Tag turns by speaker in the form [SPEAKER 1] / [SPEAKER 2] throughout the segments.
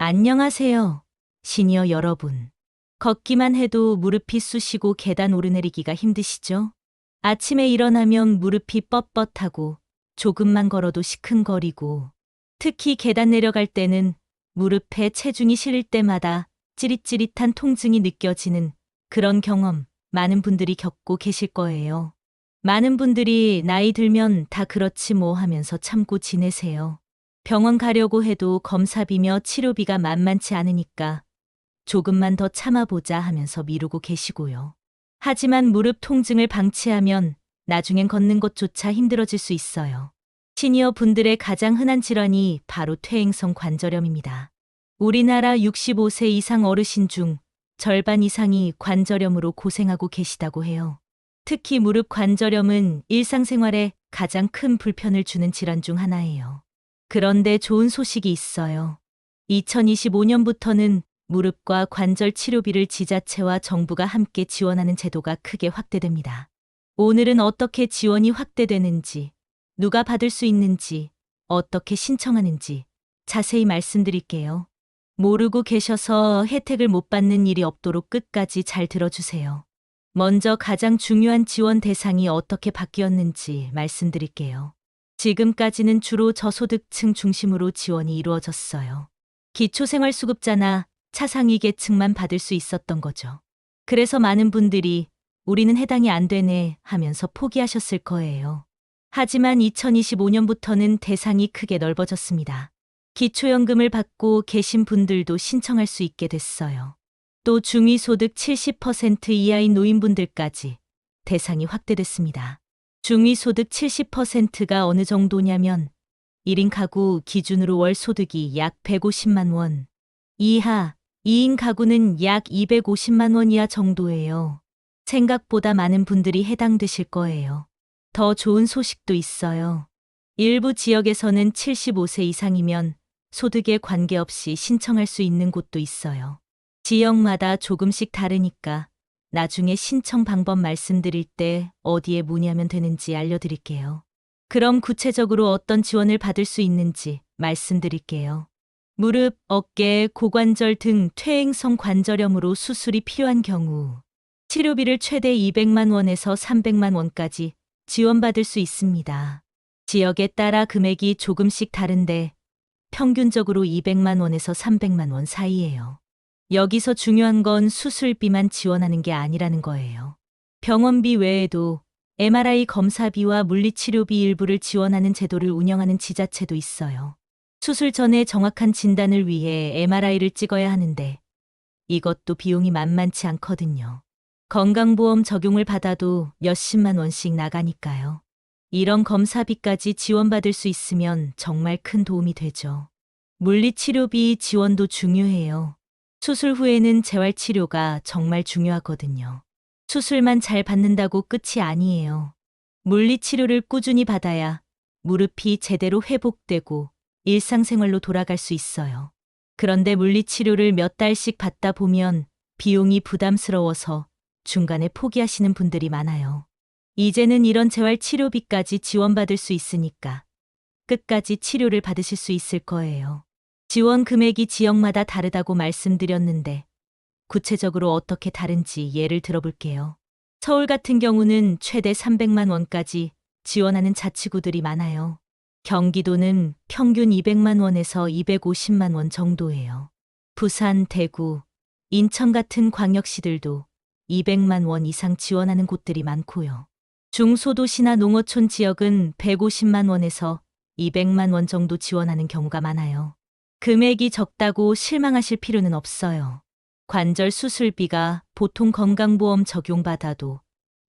[SPEAKER 1] 안녕하세요, 시니어 여러분. 걷기만 해도 무릎이 쑤시고 계단 오르내리기가 힘드시죠? 아침에 일어나면 무릎이 뻣뻣하고 조금만 걸어도 시큰거리고 특히 계단 내려갈 때는 무릎에 체중이 실릴 때마다 찌릿찌릿한 통증이 느껴지는 그런 경험 많은 분들이 겪고 계실 거예요. 많은 분들이 나이 들면 다 그렇지 뭐 하면서 참고 지내세요. 병원 가려고 해도 검사비며 치료비가 만만치 않으니까 조금만 더 참아보자 하면서 미루고 계시고요. 하지만 무릎 통증을 방치하면 나중엔 걷는 것조차 힘들어질 수 있어요. 시니어 분들의 가장 흔한 질환이 바로 퇴행성 관절염입니다. 우리나라 65세 이상 어르신 중 절반 이상이 관절염으로 고생하고 계시다고 해요. 특히 무릎 관절염은 일상생활에 가장 큰 불편을 주는 질환 중 하나예요. 그런데 좋은 소식이 있어요. 2025년부터는 무릎과 관절 치료비를 지자체와 정부가 함께 지원하는 제도가 크게 확대됩니다. 오늘은 어떻게 지원이 확대되는지, 누가 받을 수 있는지, 어떻게 신청하는지 자세히 말씀드릴게요. 모르고 계셔서 혜택을 못 받는 일이 없도록 끝까지 잘 들어주세요. 먼저 가장 중요한 지원 대상이 어떻게 바뀌었는지 말씀드릴게요. 지금까지는 주로 저소득층 중심으로 지원이 이루어졌어요. 기초생활수급자나 차상위 계층만 받을 수 있었던 거죠. 그래서 많은 분들이 우리는 해당이 안 되네 하면서 포기하셨을 거예요. 하지만 2025년부터는 대상이 크게 넓어졌습니다. 기초연금을 받고 계신 분들도 신청할 수 있게 됐어요. 또 중위소득 70% 이하인 노인분들까지 대상이 확대됐습니다. 중위소득 70%가 어느 정도냐면 1인 가구 기준으로 월 소득이 약 150만 원 이하, 2인 가구는 약 250만 원 이하 정도예요. 생각보다 많은 분들이 해당되실 거예요. 더 좋은 소식도 있어요. 일부 지역에서는 75세 이상이면 소득에 관계없이 신청할 수 있는 곳도 있어요. 지역마다 조금씩 다르니까 나중에 신청 방법 말씀드릴 때 어디에 문의하면 되는지 알려드릴게요. 그럼 구체적으로 어떤 지원을 받을 수 있는지 말씀드릴게요. 무릎, 어깨, 고관절 등 퇴행성 관절염으로 수술이 필요한 경우 치료비를 최대 200만 원에서 300만 원까지 지원받을 수 있습니다. 지역에 따라 금액이 조금씩 다른데 평균적으로 200만 원에서 300만 원 사이예요. 여기서 중요한 건 수술비만 지원하는 게 아니라는 거예요. 병원비 외에도 MRI 검사비와 물리치료비 일부를 지원하는 제도를 운영하는 지자체도 있어요. 수술 전에 정확한 진단을 위해 MRI를 찍어야 하는데 이것도 비용이 만만치 않거든요. 건강보험 적용을 받아도 몇십만 원씩 나가니까요. 이런 검사비까지 지원받을 수 있으면 정말 큰 도움이 되죠. 물리치료비 지원도 중요해요. 수술 후에는 재활치료가 정말 중요하거든요. 수술만 잘 받는다고 끝이 아니에요. 물리치료를 꾸준히 받아야 무릎이 제대로 회복되고 일상생활로 돌아갈 수 있어요. 그런데 물리치료를 몇 달씩 받다 보면 비용이 부담스러워서 중간에 포기하시는 분들이 많아요. 이제는 이런 재활치료비까지 지원받을 수 있으니까 끝까지 치료를 받으실 수 있을 거예요. 지원 금액이 지역마다 다르다고 말씀드렸는데 구체적으로 어떻게 다른지 예를 들어볼게요. 서울 같은 경우는 최대 300만 원까지 지원하는 자치구들이 많아요. 경기도는 평균 200만 원에서 250만 원 정도예요. 부산, 대구, 인천 같은 광역시들도 200만 원 이상 지원하는 곳들이 많고요. 중소도시나 농어촌 지역은 150만 원에서 200만 원 정도 지원하는 경우가 많아요. 금액이 적다고 실망하실 필요는 없어요. 관절 수술비가 보통 건강보험 적용받아도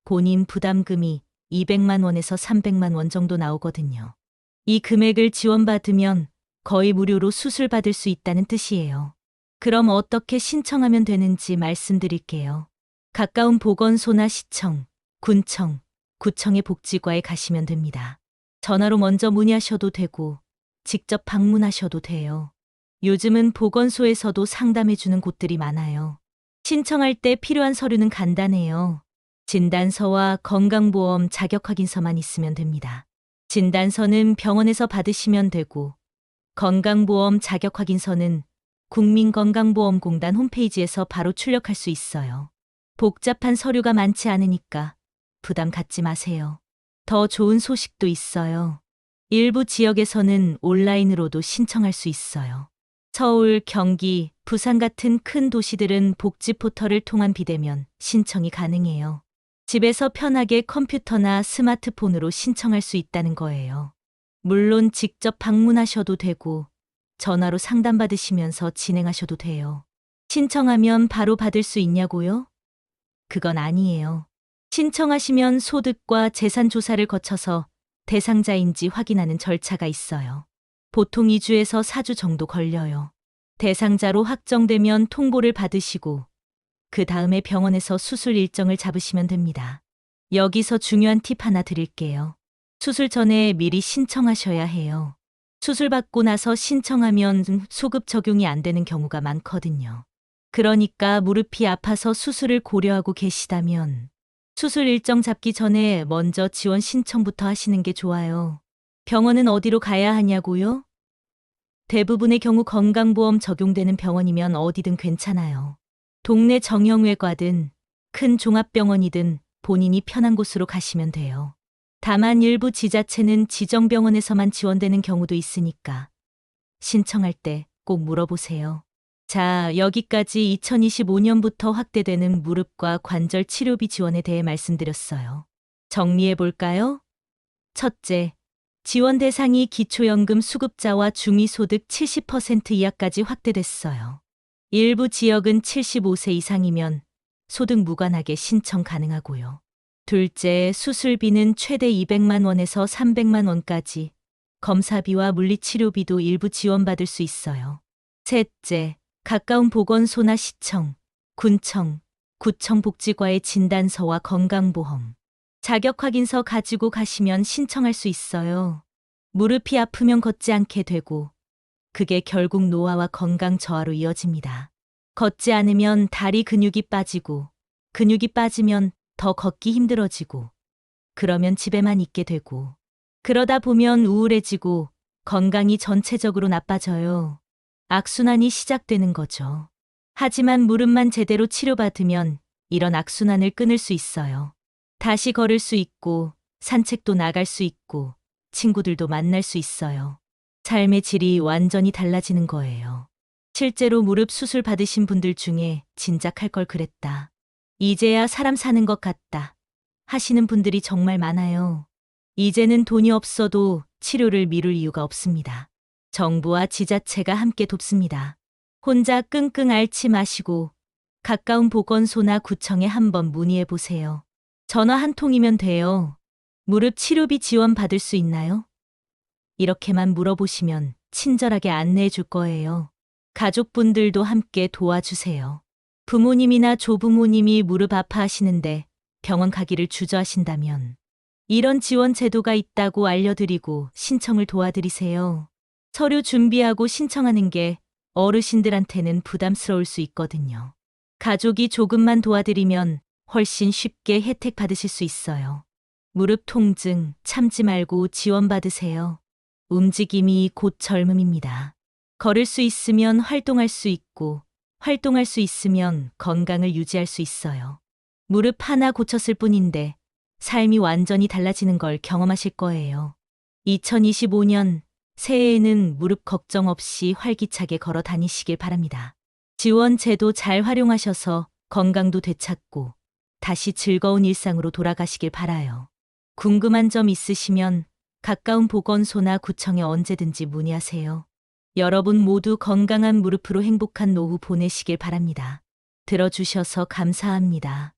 [SPEAKER 1] 본인 부담금이 200만 원에서 300만 원 정도 나오거든요. 이 금액을 지원받으면 거의 무료로 수술받을 수 있다는 뜻이에요. 그럼 어떻게 신청하면 되는지 말씀드릴게요. 가까운 보건소나 시청, 군청, 구청의 복지과에 가시면 됩니다. 전화로 먼저 문의하셔도 되고 직접 방문하셔도 돼요. 요즘은 보건소에서도 상담해주는 곳들이 많아요. 신청할 때 필요한 서류는 간단해요. 진단서와 건강보험 자격확인서만 있으면 됩니다. 진단서는 병원에서 받으시면 되고 건강보험 자격확인서는 국민건강보험공단 홈페이지에서 바로 출력할 수 있어요. 복잡한 서류가 많지 않으니까 부담 갖지 마세요. 더 좋은 소식도 있어요. 일부 지역에서는 온라인으로도 신청할 수 있어요. 서울, 경기, 부산 같은 큰 도시들은 복지 포털을 통한 비대면 신청이 가능해요. 집에서 편하게 컴퓨터나 스마트폰으로 신청할 수 있다는 거예요. 물론 직접 방문하셔도 되고 전화로 상담받으시면서 진행하셔도 돼요. 신청하면 바로 받을 수 있냐고요? 그건 아니에요. 신청하시면 소득과 재산 조사를 거쳐서 대상자인지 확인하는 절차가 있어요. 보통 2주에서 4주 정도 걸려요. 대상자로 확정되면 통보를 받으시고 그 다음에 병원에서 수술 일정을 잡으시면 됩니다. 여기서 중요한 팁 하나 드릴게요. 수술 전에 미리 신청하셔야 해요. 수술 받고 나서 신청하면 소급 적용이 안 되는 경우가 많거든요. 그러니까 무릎이 아파서 수술을 고려하고 계시다면 수술 일정 잡기 전에 먼저 지원 신청부터 하시는 게 좋아요. 병원은 어디로 가야 하냐고요? 대부분의 경우 건강보험 적용되는 병원이면 어디든 괜찮아요. 동네 정형외과든 큰 종합병원이든 본인이 편한 곳으로 가시면 돼요. 다만 일부 지자체는 지정병원에서만 지원되는 경우도 있으니까 신청할 때 꼭 물어보세요. 자, 여기까지 2025년부터 확대되는 무릎과 관절 치료비 지원에 대해 말씀드렸어요. 정리해 볼까요? 첫째, 지원 대상이 기초연금 수급자와 중위소득 70% 이하까지 확대됐어요. 일부 지역은 75세 이상이면 소득 무관하게 신청 가능하고요. 둘째, 수술비는 최대 200만 원에서 300만 원까지, 검사비와 물리치료비도 일부 지원받을 수 있어요. 셋째, 가까운 보건소나 시청, 군청, 구청 복지과의 진단서와 건강보험, 자격확인서 가지고 가시면 신청할 수 있어요. 무릎이 아프면 걷지 않게 되고 그게 결국 노화와 건강 저하로 이어집니다. 걷지 않으면 다리 근육이 빠지고 근육이 빠지면 더 걷기 힘들어지고 그러면 집에만 있게 되고 그러다 보면 우울해지고 건강이 전체적으로 나빠져요. 악순환이 시작되는 거죠. 하지만 무릎만 제대로 치료받으면 이런 악순환을 끊을 수 있어요. 다시 걸을 수 있고 산책도 나갈 수 있고 친구들도 만날 수 있어요. 삶의 질이 완전히 달라지는 거예요. 실제로 무릎 수술 받으신 분들 중에 진작 할 걸 그랬다. 이제야 사람 사는 것 같다 하시는 분들이 정말 많아요. 이제는 돈이 없어도 치료를 미룰 이유가 없습니다. 정부와 지자체가 함께 돕습니다. 혼자 끙끙 앓지 마시고 가까운 보건소나 구청에 한번 문의해 보세요. 전화 한 통이면 돼요. 무릎 치료비 지원 받을 수 있나요? 이렇게만 물어보시면 친절하게 안내해 줄 거예요. 가족분들도 함께 도와주세요. 부모님이나 조부모님이 무릎 아파하시는데 병원 가기를 주저하신다면 이런 지원 제도가 있다고 알려드리고 신청을 도와드리세요. 서류 준비하고 신청하는 게 어르신들한테는 부담스러울 수 있거든요. 가족이 조금만 도와드리면 훨씬 쉽게 혜택 받으실 수 있어요. 무릎 통증 참지 말고 지원받으세요. 움직임이 곧 젊음입니다. 걸을 수 있으면 활동할 수 있고 활동할 수 있으면 건강을 유지할 수 있어요. 무릎 하나 고쳤을 뿐인데 삶이 완전히 달라지는 걸 경험하실 거예요. 2025년 새해에는 무릎 걱정 없이 활기차게 걸어 다니시길 바랍니다. 지원 제도 잘 활용하셔서 건강도 되찾고 다시 즐거운 일상으로 돌아가시길 바라요. 궁금한 점 있으시면 가까운 보건소나 구청에 언제든지 문의하세요. 여러분 모두 건강한 무릎으로 행복한 노후 보내시길 바랍니다. 들어주셔서 감사합니다.